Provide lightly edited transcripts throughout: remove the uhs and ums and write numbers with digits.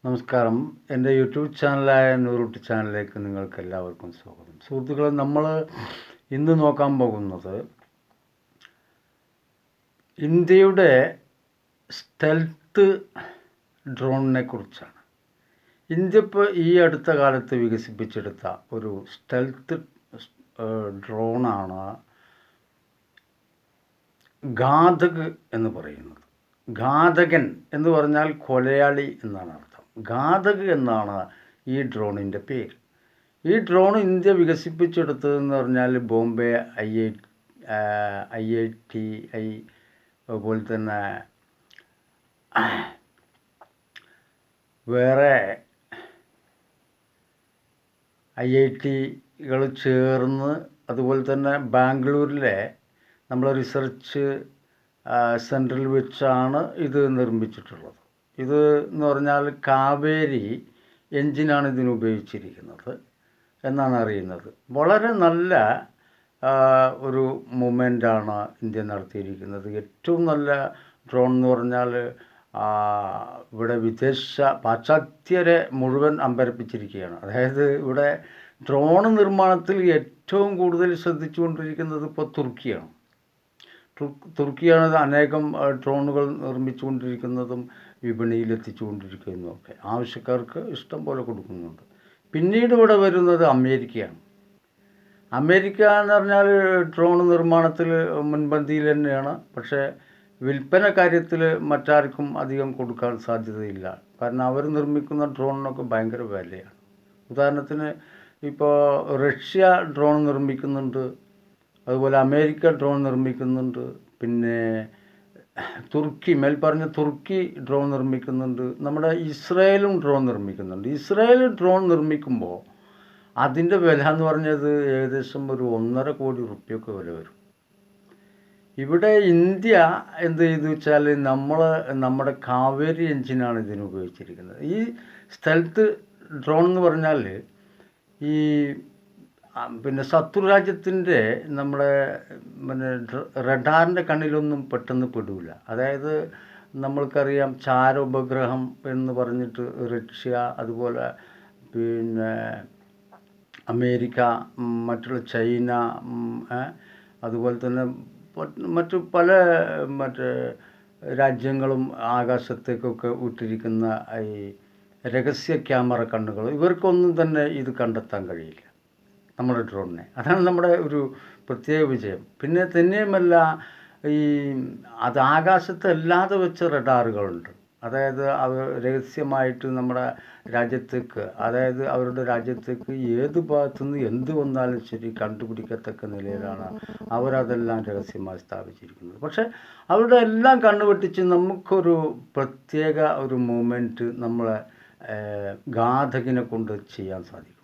നമസ്കാരം. എൻ്റെ യൂട്യൂബ് ചാനലായ നൂറുട്ടി ചാനലിലേക്ക് നിങ്ങൾക്ക് എല്ലാവർക്കും സ്വാഗതം. സുഹൃത്തുക്കളെ, നമ്മൾ ഇന്ന് നോക്കാൻ പോകുന്നത് ഇന്ത്യയുടെ സ്റ്റെൽത്ത് ഡ്രോണിനെ കുറിച്ചാണ്. ഇന്ത്യ ഇപ്പോൾ ഈ അടുത്ത കാലത്ത് വികസിപ്പിച്ചെടുത്ത ഒരു സ്റ്റെൽത്ത് ഡ്രോണാണ് ഘാതക് എന്ന് പറയുന്നത്. ഘാതകൻ എന്ന് പറഞ്ഞാൽ കൊലയാളി എന്നാണ് അർത്ഥം. ഘാതക് എന്നാണ് ഈ ഡ്രോണിൻ്റെ പേര്. ഈ ഡ്രോൺ ഇന്ത്യ വികസിപ്പിച്ചെടുത്തതെന്ന് പറഞ്ഞാൽ ബോംബെ IITI അതുപോലെ തന്നെ വേറെ IITകൾ ചേർന്ന്, അതുപോലെ തന്നെ ബാംഗ്ലൂരിലെ നമ്മളെ റിസർച്ച് സെൻറ്ററിൽ വെച്ചാണ് ഇത് നിർമ്മിച്ചിട്ടുള്ളത്. ഇത് എന്ന് പറഞ്ഞാൽ കാവേരി എൻജിനാണ് ഇതിന് ഉപയോഗിച്ചിരിക്കുന്നത് എന്നാണ് അറിയുന്നത്. വളരെ നല്ല ഒരു മൂവ്മെൻ്റാണ് ഇന്ത്യ നടത്തിയിരിക്കുന്നത്. ഏറ്റവും നല്ല ഡ്രോൺ എന്ന് പറഞ്ഞാൽ ഇവിടെ പാശ്ചാത്യരെ മുഴുവൻ അമ്പരപ്പിച്ചിരിക്കുകയാണ്. അതായത് ഇവിടെ ഡ്രോൺ നിർമ്മാണത്തിൽ ഏറ്റവും കൂടുതൽ ശ്രദ്ധിച്ചുകൊണ്ടിരിക്കുന്നത് ഇപ്പോൾ തുർക്കിയാണ്. തുർക്കിയാണ് അനേകം ഡ്രോണുകൾ നിർമ്മിച്ചുകൊണ്ടിരിക്കുന്നതും വിപണിയിലെത്തിച്ചുകൊണ്ടിരിക്കുന്നതുമൊക്കെ. ആവശ്യക്കാർക്ക് ഇഷ്ടം പോലെ കൊടുക്കുന്നുണ്ട്. പിന്നീട് ഇവിടെ വരുന്നത് അമേരിക്കയാണ്. അമേരിക്ക എന്ന് പറഞ്ഞാൽ ഡ്രോൺ നിർമ്മാണത്തിൽ മുൻപന്തിയിൽ തന്നെയാണ്. പക്ഷേ വിൽപ്പന കാര്യത്തിൽ മറ്റാർക്കും അധികം കൊടുക്കാൻ സാധ്യതയില്ല. കാരണം അവർ നിർമ്മിക്കുന്ന ഡ്രോണിനൊക്കെ ഭയങ്കര വിലയാണ്. ഉദാഹരണത്തിന് ഇപ്പോൾ റഷ്യ ഡ്രോൺ നിർമ്മിക്കുന്നുണ്ട്, അതുപോലെ അമേരിക്ക ഡ്രോൺ നിർമ്മിക്കുന്നുണ്ട്, പിന്നെ മേൽപ്പറഞ്ഞ തുർക്കി ഡ്രോൺ നിർമ്മിക്കുന്നുണ്ട്, നമ്മുടെ ഇസ്രായേലും ഡ്രോൺ നിർമ്മിക്കുന്നുണ്ട്. ഇസ്രായേൽ ഡ്രോൺ നിർമ്മിക്കുമ്പോൾ അതിൻ്റെ വില എന്ന് പറഞ്ഞത് ഏകദേശം ഒരു 1.5 കോടി റുപ്യൊക്കെ വില വരും. ഇവിടെ ഇന്ത്യ എന്ത് ചെയ്തു വെച്ചാൽ നമ്മുടെ കാവേരി എൻജിനാണ് ഇതിന് ഉപയോഗിച്ചിരിക്കുന്നത്. ഈ സ്ഥലത്ത് ഡ്രോൺ എന്ന് പറഞ്ഞാൽ ഈ പിന്നെ ശത്രുരാജ്യത്തിൻ്റെ നമ്മുടെ റഡാറിൻ്റെ കണ്ണിലൊന്നും പെട്ടെന്ന് പെടില്ല. അതായത് നമ്മൾക്കറിയാം ചാരോപഗ്രഹം എന്ന് പറഞ്ഞിട്ട് റഷ്യ, അതുപോലെ പിന്നെ അമേരിക്ക, മറ്റുള്ള ചൈന, അതുപോലെ തന്നെ മറ്റു പല രാജ്യങ്ങളും ആകാശത്തേക്കൊക്കെ വിട്ടിരിക്കുന്ന ഈ രഹസ്യ ക്യാമറ കണ്ണുകൾ, ഇവർക്കൊന്നും തന്നെ ഇത് കണ്ടെത്താൻ കഴിയില്ല നമ്മുടെ ഡ്രോണിനെ. അതാണ് നമ്മുടെ ഒരു പ്രത്യേക വിജയം. പിന്നെ തന്നെയുമല്ല, അത് ആകാശത്ത് അല്ലാതെ വെച്ച റഡാറുകളുണ്ട്. അതായത് അവർ രഹസ്യമായിട്ട് നമ്മുടെ രാജ്യത്തേക്ക്, അതായത് അവരുടെ രാജ്യത്തേക്ക് ഏത് ഭാഗത്തുനിന്ന് എന്ത് വന്നാലും ശരി കണ്ടുപിടിക്കത്തക്ക നിലയിലാണ് അവരതെല്ലാം രഹസ്യമായി സ്ഥാപിച്ചിരിക്കുന്നത്. പക്ഷേ അവരുടെ എല്ലാം കണ്ണുവെട്ടിച്ച് നമുക്കൊരു പ്രത്യേക ഒരു മൂവ്മെൻറ്റ് നമ്മളെ ഘാതകിനെ കൊണ്ട് ചെയ്യാൻ സാധിക്കും.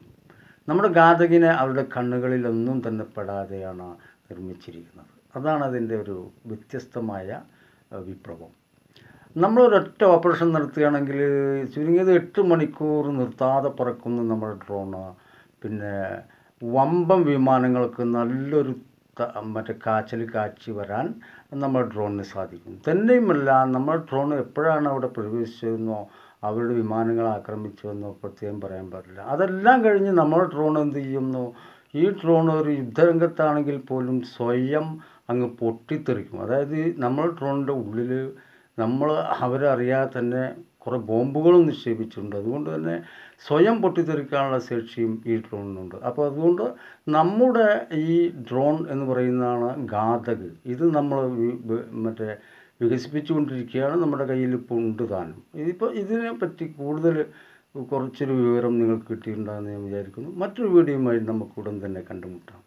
നമ്മുടെ ഘാതകിനെ അവരുടെ കണ്ണുകളിലൊന്നും തന്നെ പെടാതെയാണ് നിർമ്മിച്ചിരിക്കുന്നത്. അതാണ് അതിൻ്റെ ഒരു വ്യത്യസ്തമായ വിപ്ലവം. നമ്മളൊരൊറ്റ ഓപ്പറേഷൻ നടത്തുകയാണെങ്കിൽ ചുരുങ്ങിയത് 8 മണിക്കൂർ നിർത്താതെ പറക്കുന്ന നമ്മുടെ ഡ്രോണ്, പിന്നെ വമ്പൻ വിമാനങ്ങൾക്ക് നല്ലൊരു കാച്ചൽ കാച്ചി വരാൻ നമ്മുടെ ഡ്രോണിന് സാധിക്കും. തന്നെയുമല്ല, നമ്മുടെ ഡ്രോൺ എപ്പോഴാണ് അവിടെ പ്രവേശിച്ചതെന്നോ അവരുടെ വിമാനങ്ങൾ ആക്രമിച്ചുവെന്നോ പ്രത്യേകം പറയാൻ പാടില്ല. അതെല്ലാം കഴിഞ്ഞ് നമ്മുടെ ഡ്രോൺ എന്ത് ചെയ്യുന്നു, ഈ ഡ്രോൺ ഒരു യുദ്ധരംഗത്താണെങ്കിൽ പോലും സ്വയം അങ്ങ് പൊട്ടിത്തെറിക്കും. അതായത് നമ്മുടെ ഡ്രോണിൻ്റെ ഉള്ളിൽ അവരറിയാതെ തന്നെ കുറേ ബോംബുകളും നിക്ഷേപിച്ചിട്ടുണ്ട്. അതുകൊണ്ട് തന്നെ സ്വയം പൊട്ടിത്തെറിക്കാനുള്ള ശേഷിയും ഈ ഡ്രോണിനുണ്ട്. അപ്പോൾ അതുകൊണ്ട് നമ്മുടെ ഈ ഡ്രോൺ എന്ന് പറയുന്നതാണ് ഘാതക്. ഇത് നമ്മൾ വികസിപ്പിച്ചുകൊണ്ടിരിക്കുകയാണ്. നമ്മുടെ കയ്യിൽ ഇപ്പോൾ ഉണ്ട് താനും. ഇതിനെപ്പറ്റി കൂടുതൽ കുറച്ചൊരു വിവരം നിങ്ങൾക്ക് കിട്ടിയിട്ടുണ്ടാകുമെന്ന് ഞാൻ വിചാരിക്കുന്നു. മറ്റൊരു വീഡിയോയുമായി നമുക്ക് ഉടൻ തന്നെ കണ്ടുമുട്ടാം.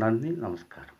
നന്ദി, നമസ്കാരം.